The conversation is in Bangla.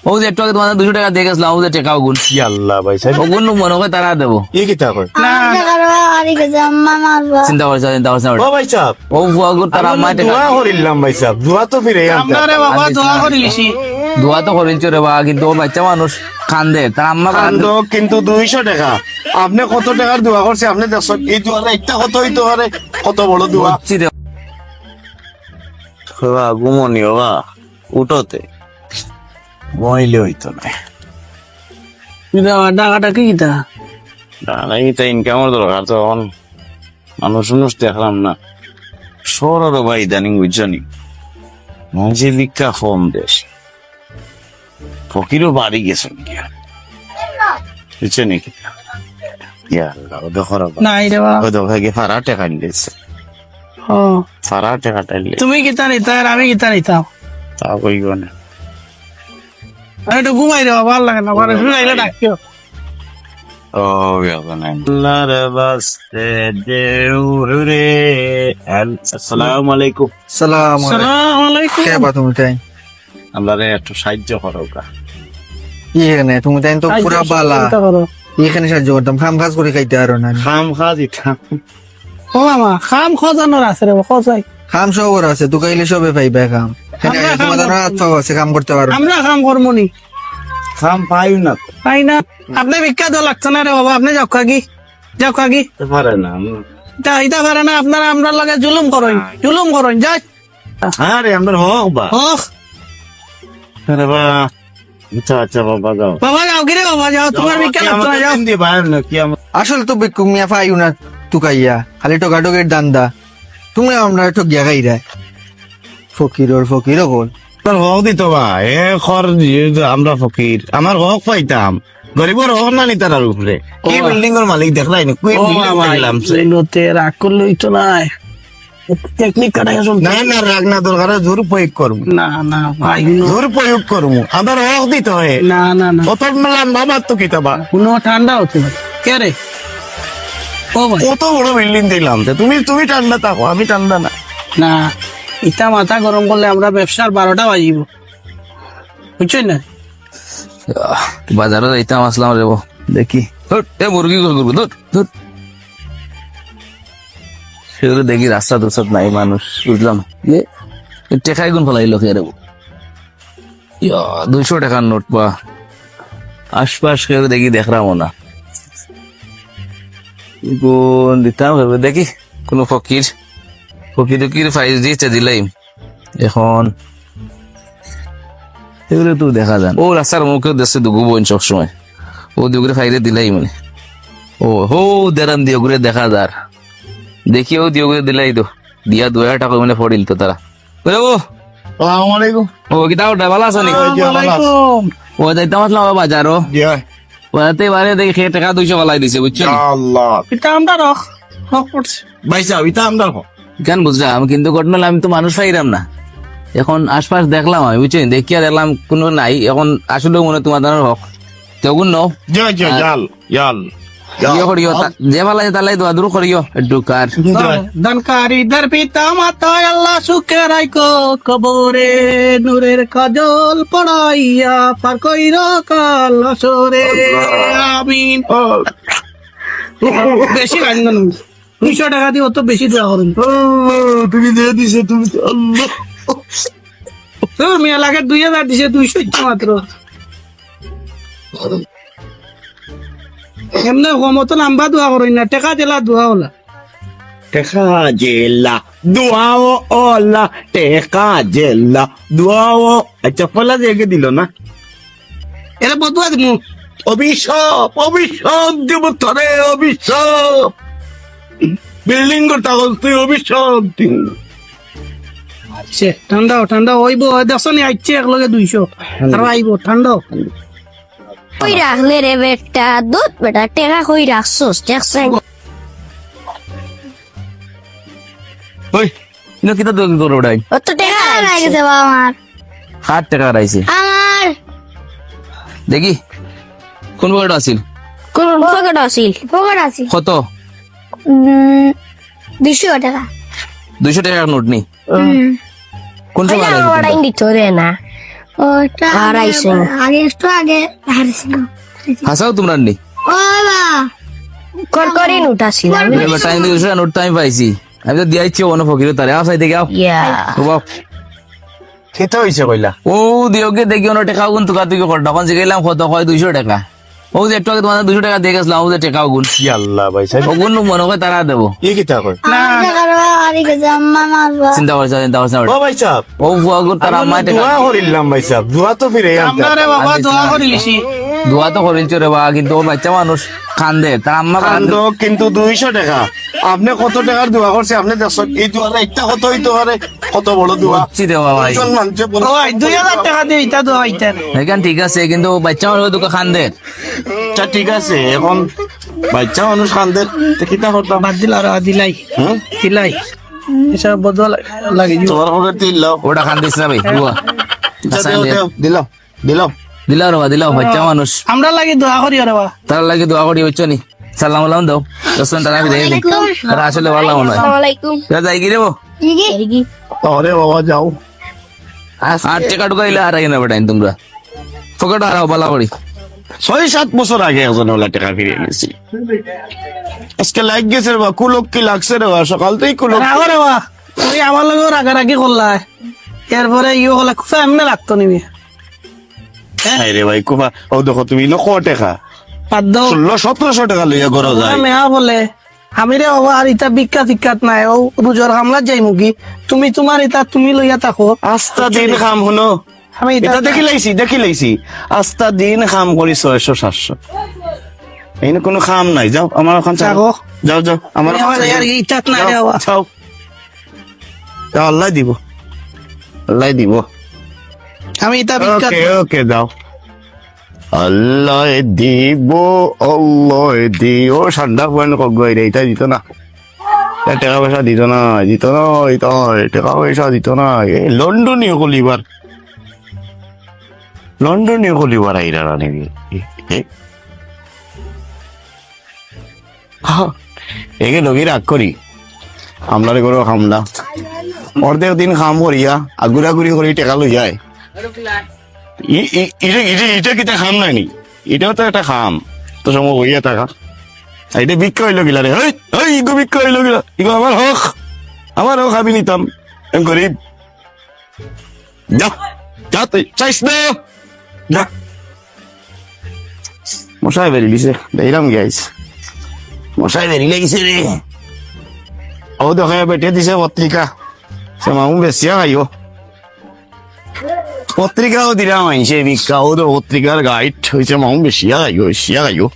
ও যে একটু আগে তোমাদের 200 টাকা দিয়ে গেছিলাম, ও যে টাকা গুণ কি আল্লাহ ভাই সাহেব ও গুণ মনে হয় তারা দেবো। কি কিতা কয় চিন্তা করছে ও ভাই সাহেব ও বুয়া গুণ তারা আম্মা টাকা দোয়া করিলাম ভাই সাহেব দোয়া তো ফিরে আপনারে বাবা দোয়া করে লিছি দোয়া তো করেছে রে বা, কিন্তু ও বাচ্চা মানুষ কান্দে, তার আম্মা কান্দে। কিন্তু 200 টাকা আপনি কত টাকার দোয়া করছে আপনি দেখছেন এই দোয়াটা একটা কত হইতে পারে কত বড় দোয়া বুঝছি রে। বাবা ঘুমনি বাবা উঠোতে ঘুমাইলে হইতো না টাকাটা কি তা এইটা ইনকামের দরকার তখন মানুষ মানুষ দেখলাম না শহরেরও ভাই ইদানিং বুঝছনি মানুষের দিকটা কম দেশ ফকিরও বাড়ি গেছে বুঝছে নাকি না রে বাবা ফারা টাকা নিয়েছে ও ফারা টাকাটা নিলে তুমি কি তা নিতা আর আমি কি তা নিতাম তা কইব না আমি একটু ঘুমাই রে বাবা, ভালো লাগে না ঘরে শুনাইলে ডাকিও। ও আল্লাহর বাস্তে দেউরে আসসালামু আলাইকুম সালাম আসসালামু আলাইকুম। কে বা তুমি তাই আল্লাহরে একটু সাহায্য করো কা এখানে তুমি তাই তো পুরা বালা চিন্তা করো। এখানে সাহায্য করতাম খাম কাজ করে খাইতে আরো না খাম খাজ ইটা ও মামা খাম খজানোর আছে রে বাবা, খজাই খাম সবর আছে তুই খাইলে সবে পাইবে খাম তোমাদের হাত পাও আছে কাম করতে পারো আমরা খাম করবো নি খাম পাইও না তো তাই না? আপনি ভিক্ষা দেওয়া লাগছে না রে বাবা, আপনি যাও খাগি যাও খাগি পারে না ইটা পারে না আপনারা আমরা লাগে জুলুম করেন যাই আরে আমরা হোক বা হোক আরে বা আচ্ছা আচ্ছা বাবা যাও বাবা যাও গিরে বাবা যাও, তোমার ভিক্ষা লাগছে না, যাও। দিয়ে বাইরে না কি আমার আসলে তো বিক্ষুক মিয়া পাইও না তুকাইয়া খালি টোকাটোকের দান্দা তুমি আমরা ঠকিয়া খাইরা ফকির বল তোর হক দিত বা এ খর আমরা ফকির আমার হক পাইতাম গরিবর হক না নি তার উপরে কি বিল্ডিং এর মালিক দেখলাই না কুই বিল্ডিং দেখলাম সে এগুলোতে রাগ করলেই তো নাই, টেকনিক কাটাই আসুন। না না রাগ না দরকার জোর প্রয়োগ করবো না না ভাই জোর প্রয়োগ করবো আমার হক দিতে হয় না না না কত মেলাম বাবার তো কিতাবা কোনো ঠান্ডা হতে পারে কে রে ও ভাই কত বড় বিল্ডিং দেখলাম তুমি ঠান্ডা থাকো আমি ঠান্ডা না না, ইটা মাথা গরম করলে আমরা ব্যবসার 12টা বাজিব, বুঝছেন না? বাজারে যাইতাম আসলাম রে বো, দেখি ধুর, এ মুরগি গোল করবো ধুর সেগুলো দেখি রাস্তা দোসাদ নাই মানুষ, বুঝলাম টেকাই গুণ ফেলাইলো কে রে বো, 200 টাকার নোট বা আশপাশ কেউ দেখি দেখলাম না, গুণ দিতাম ভেবে দেখি কোন ফকির ফাইজ দিয়েছে দিলাই এখন এগুলো তো দেখা যান ও রাস্তার মুখে দেশে দুগু বোন সবসময় ও দুগুরে ফাইরে দিলাই মানে ও হো দেরান দিয়ে ঘুরে দেখা যার দেখি ও দিয়ে দিলাই তো দিয়া 2000 টাকা মানে পড়িল তো তারা বলে ও আসসালামু আলাইকুম ও কি তাও ভালো আছো নি ওয়ালাইকুম। ও যাইতাম আসলাম বাজারও ওতে বারে দেখি খেয়ে টাকা 200 ফেলাই দিছে বুঝছো আল্লাহ ইটা আমরা রখ করছি ভাই সাহেব এটা আমরা কেন বুঝলাম কিন্তু ঘটনা হলো আমি তো মানুষ পাইলাম না, এখন আশপাশ দেখলাম আমি বুঝছেন দেখিয়া দেখলাম কোনো নাই, এখন আসলে মনে হয় তোমাদের হক তখন ন ইয়াল যে ভালো তালাই দোয়া দূর করিও একটু কার দানকারী দের পিতা মাতা আল্লাহ সুখে রাখো, কবরে নূরের কাজল পড়াইয়া পার কইর কাল আসরে আমিন। বেশি গান 200 টাকা দিয়ে অত বেশি দেওয়া করুন তুমি দিয়ে দিছে তুমি আল্লাহ তোর মেয়ে লাগে 2000 দিছে 200 ইচ্ছা মাত্র এমনি কমতো নাম্বা দোয়া করুন না, টাকা দিলা দোয়া হলা টেকা জেলা দুয়াও ওলা টেকা জেলা দুয়াও আচ্ছা ফলা দিয়ে দিল না এটা বদুয়া দিমু অভিশাপ দিব তোরে অভিশাপ বিল্ডিং করতে তুই অভিশাপ দিন আচ্ছা ঠান্ডা হইব দেখছো নি আইছে একলগে 200 আর আইব ঠান্ডা কই রাখলে রে বেটা দুধ বেটা টেকা কই রাখছস দেখছেন ওই ইনো কিতা তোর ওড়াই অত টেকা রাখছে বাবা আমার 8 টাকা রাইছে আমার দেখি কোন বড় আছিল কোন পকেট আছিল কত 200 টাকা 200 টাকার নোট নি কোন সময় ওটা রাইছে ওটা ইন্দি তোরে না ওটা হারাইছে আগে একটু আগে হারাইছিল হাসাও তোমরা নি ও বাবা করকরি উঠাছিল এবার টাইম দিয়ে নোট টাইম পাইছি আমি তো দিয়াইছি অন্য ফকির তারে আও সাইতে গাও ইয়া ও বাপ খেতে হয়েছে কইলা ও দিওকে দেখি অন্য টাকা গুন তুকা তুই কর তখন শিখাইলাম কত হয় 200 টাকা ও যে একটু আগে তোমাদের 200 টাকা দিয়ে গেছিলাম ও যে টাকা গুন কি আল্লাহ ভাই সাহেব ও গুন মনে হয় তারা দেবো কি কিতা কয় চিন্তা করছে ও ভাই সাহেব ও ফুয়া গুন তারা আম্মা টাকা দোয়া করিলাম ভাই সাহেব দোয়া তো ফিরে আমরা রে বাবা দোয়া করে লিছি দোয়া তো করেছে রে বা কিন্তু ও বাচ্চা মানুষ কান্দে তার আম্মা কান্দে কিন্তু 200 টাকা আপনি কত টাকার দোয়া করছে আপনি দেখছেন এই দোয়াটা একটা কত হইতে পারে কত বড় দোয়া বুঝছি রে বাবা ভাই একজন মানুষে বলে, ওই 2000 টাকা দিয়ে ইটা দোয়া ইটা এখন ঠিক আছে কিন্তু বাচ্চা মানুষ তো কান্দে আচ্ছা ঠিক আছে এখন বাচ্চা মানুষ কান্দে তো কিতা করতাম বাদ দিল আর দিলাই হুম দিলাই এসব বদল লাগে তোমার হবে দিলাও ওটা কান্দিস না ভাই বুয়া দিলাও দিলাও দিলাও রে বা দিলাও বাচ্চা মানুষ আমরা লাগে দোয়া করি রে বাবা তার লাগে দোয়া করি হচ্ছে নি সালাম আলাম দাও 10 মিনিট আমি দেই নি তারা আসলে ভালো মনে হয় আসসালামু আলাইকুম যাই কি রে বো জি আরে বাবা যাও আর টাকা টুকা দিলে আর আগে না বেটাইন তোমরা ফকট হারাও বালা করি 6-7 বছর আগে একজন ওলা টাকা ফিরিয়ে নিয়েছি আজকে লাগ গেছে রে বা কুলক কি লাগছে রে বা সকাল থেকে কুলক রাগো রে বাবা তুমি আমার লগে রাগারাগি করলা এরপরে ইয়ে হলা খুব এমনি লাগতো নিবি হাই রে ভাই কুবা ও দেখো তুমি লক্ষ টাকা বাদ দাও 1600-1700 টাকা লইয়া ঘর যায় মেয়া বলে আমি রে বাবা আর ইটা বিখ্যাত নাই ও রুজর হামলা যাই মুগি তুমি তোমার ইটা তুমি লইয়া থাকো আস্তা দিন কাম হলো আমি এটা দেখি লাইছি আস্তা দিন কাম করি 600-700 এইনে কোনো কাম নাই যাও আমার ওখান যাও। যাও আমার আর ইটাত নাই রে যাও, বাবা যাও যাও, আল্লাহ দিব আমি ইটা বিখ্যাত ওকে দাও আল্লাহ দিব আল্লাহ দিও ঠান্ডা পয়েন্ট কগই রে এটা দিত না টাকা পয়সা দিত না টাকা পয়সা দিত না লন্ডনীয় কলিবার আইরা নাকি একে লগি রাগ করি আমলারে করো খামলা অর্ধেক দিন খাম করিয়া আগুরাগুড়ি করি টেকা লই যায় এটা কিটা খাম নাই নি এটাও তো একটা খাম তো সময় হইয়া থাকা এটা বিক্রি হইলো গিলা রে ইগো বিক্রি হইলো গিলা ইগো আমার হক আমি নিতাম আমি গরিব যা তুই চাইস না যা মশাই বেরিয়েছে দেখলাম গাইস মশাই বেরিয়ে গেছে রে ও দেখে বেটে দিছে পত্রিকা সে মামু বেশিয়া খাইও পত্রিকাও দিলাম আইসে ভিক্ষা ও তো পত্রিকার গাইড হয়েছে মামু বেশিয়া খাইও